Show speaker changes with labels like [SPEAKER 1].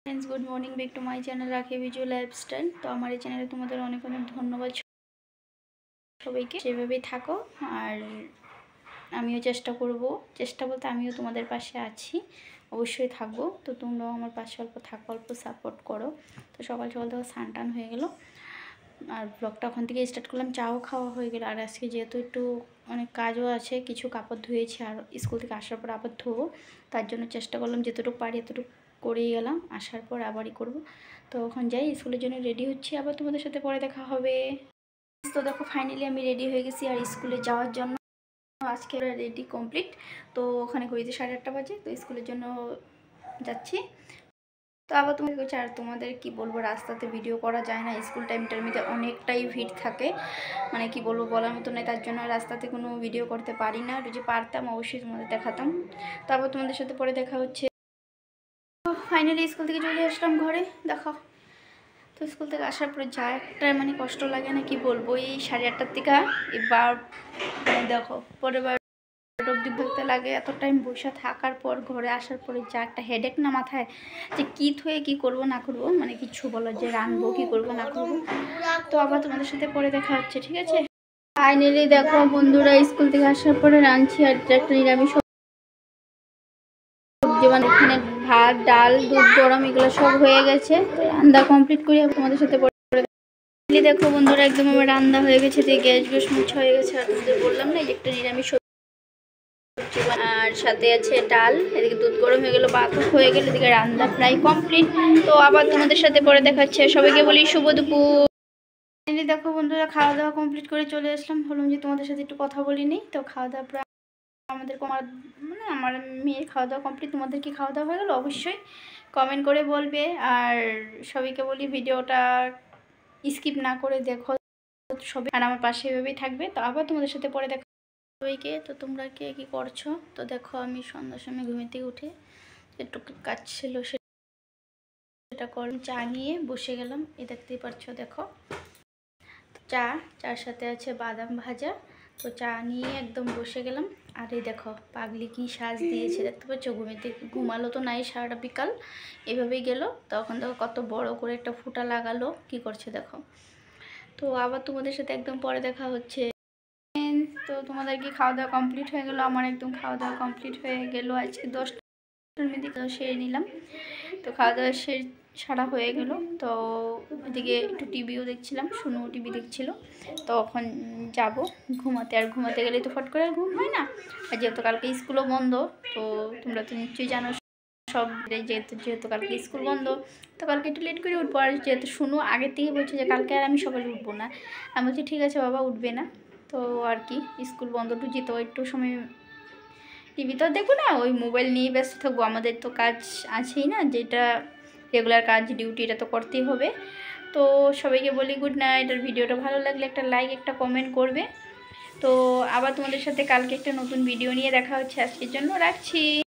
[SPEAKER 1] Friends good morning back to my channel Rakhi Viju lifestyle. तो हमारे चैनले तुम्हारे अनेक अनेक धन्यवाद सबाइके सेभाবেই থাকো আর আমিও চেষ্টা করব চেষ্টা বলতে আমিও তোমাদের পাশে আছি অবশ্যই থাকবো। তো তোমরাও আমার পাশে অল্প থাকো অল্প সাপোর্ট করো। তো সকাল সকাল তো স্নান টান হয়ে গেল আর ব্লগটা ওখান থেকে স্টার্ট করলাম। চাও খাওয়া হয়ে গেল আর আজকে যেহেতু একটু অনেক কাজও আছে কিছু কাপড় ধুয়েছি আর স্কুল থেকে আসার পর আবার ধোবো, তার জন্য চেষ্টা করলাম যতটুকু পারি এতটুকু করেই গেলাম, আসার পর আবারই করব। তো ওখানে যাই স্কুলের জন্য রেডি হচ্ছি, আবার তোমাদের সাথে পরে দেখা হবে। তো দেখো ফাইনালি আমি রেডি হয়ে গেছি আর স্কুলে যাওয়ার জন্য আজকে রেডি কমপ্লিট। তো ওখানে ঘড়িতে 8:30 বাজে, তো স্কুলের জন্য যাচ্ছি। তো আবার তুমি বলছো আর তোমাদের কি বলবো, রাস্তাতে ভিডিও করা যায় না, স্কুল টাইমটার মধ্যে অনেকটাই ভিড় থাকে, মানে কি বলবো বলার মতো নয়, তার জন্য রাস্তাতে কোনো ভিডিও করতে পারি না। যদি পারতাম অবশ্যই তোমাদের দেখাতাম। তো আবার তোমাদের সাথে পরে দেখা হচ্ছে। ফাইনালি স্কুল থেকে চলে আসলাম ঘরে। দেখো তো স্কুল থেকে আসার পরে যা একটা মানে কষ্ট লাগে না কি বলবো, এই 8:30 থেকে এবার দেখো পরের বার অবধি বলতে লাগে, এত টাইম বসে থাকার পর ঘরে আসার পরে যা একটা হেডেক না মাথায়, যে কী থয়ে কী করবো না করবো, মানে কিছু বলো যে রানবো কী করবো না করবো। তো আবার তোমাদের সাথে পরে দেখা হচ্ছে, ঠিক আছে। ফাইনালি দেখো বন্ধুরা স্কুল থেকে আসার পরে রাঁধছি আর একটা নিরামিষ সবজি, মানে এখানে ভাত ডাল দুধ গরম এগুলো সব হয়ে গেছে। তো রান্না কমপ্লিট করি তোমাদের সাথে পরে দেখো বন্ধুরা একদম আমার রান্না হয়ে গেছে, দিয়ে গ্যাস মুছা হয়ে গেছে। আর তোমাদের বললাম না একটা নিরামিষ আর সাথে আছে ডাল, এদিকে দুধ গরম হয়ে গেল, ভাত হয়ে গেল, এদিকে রান্না প্রায় কমপ্লিট। তো আবার তোমাদের সাথে পরে দেখাচ্ছে, সবাইকে বলি শুভ দুপুর। দেখো বন্ধুরা খাওয়া দাওয়া কমপ্লিট করে চলে আসলাম, ভাবলাম যে তোমাদের সাথে একটু কথা বলিনি। তো খাওয়া দাওয়া প্রায় আমাদের মানে আমার মেয়ের খাওয়া দাওয়া কমপ্লিট। তোমাদের কি খাওয়া দাওয়া হয়ে গেলো অবশ্যই কমেন্ট করে বলবে। আর সবাইকে বলি ভিডিওটা স্কিপ না করে দেখো সবাই, আর আমার পাশে এভাবেই থাকবে। তো আবার তোমাদের সাথে পরে দেখা সবাইকে। তো তোমরা কে কী করছো? তো দেখো আমি সন্ধ্যার সময় ঘুমের থেকে উঠে একটু কাজ ছিল সেটা করলাম, চা নিয়ে বসে গেলাম। এই দেখতেই পারছো দেখো চার সাথে আছে বাদাম ভাজা। তো চা নিয়ে একদম বসে গেলাম। আর এই দেখো পাগলি কি সাজ দিয়েছে দেখতে পাচ্ছ, ঘুমেতে ঘুমালো তো নাই সারাটা বিকাল, এভাবেই গেল। তখন দেখো কত বড় করে একটা ফুটা লাগালো, কি করছে দেখো। তো আবার তোমাদের সাথে একদম পরে দেখা হচ্ছে। তো তোমাদের কি খাওয়া দাওয়া কমপ্লিট হয়ে গেলো? আমার একদম খাওয়া দাওয়া কমপ্লিট হয়ে গেলো, আজকে 10টার মধ্যে সেরে নিলাম। তো খাওয়া দাওয়া সারা হয়ে গেল। তো এদিকে একটু টিভিও দেখছিলাম, শুনো টিভি দেখছিল। তো এখন যাব ঘুমাতে, আর ঘুমাতে গেলেই তো ফট করে আর ঘুম হয় না। আর যেহেতু কালকে স্কুলও বন্ধ, তো তোমরা তো নিশ্চয়ই জানো সব, যেহেতু কালকে স্কুল বন্ধ, তো কালকে একটু লেট করে উঠবো। আর যেহেতু শুনো আগের থেকে বলছে যে কালকে আর আমি সকালে উঠবো না, আমি বলছি ঠিক আছে বাবা উঠবে না। তো আর কি স্কুল বন্ধ টুজি, তো একটু সময় টিভি তো দেখবো না, ওই মোবাইল নিয়ে ব্যস্ত থাকবো। আমাদের তো কাজ আছেই না, যেটা রেগুলার কাজ ডিউটি, এটা তো করতেই হবে। তো সবাইকে বলি গুড নাইট। আর ভিডিওটা ভালো লাগলে একটা লাইক একটা কমেন্ট করবে। তো আবার তোমাদের সাথে কালকে একটা নতুন ভিডিও নিয়ে দেখা হচ্ছে, আজকের জন্য রাখছি।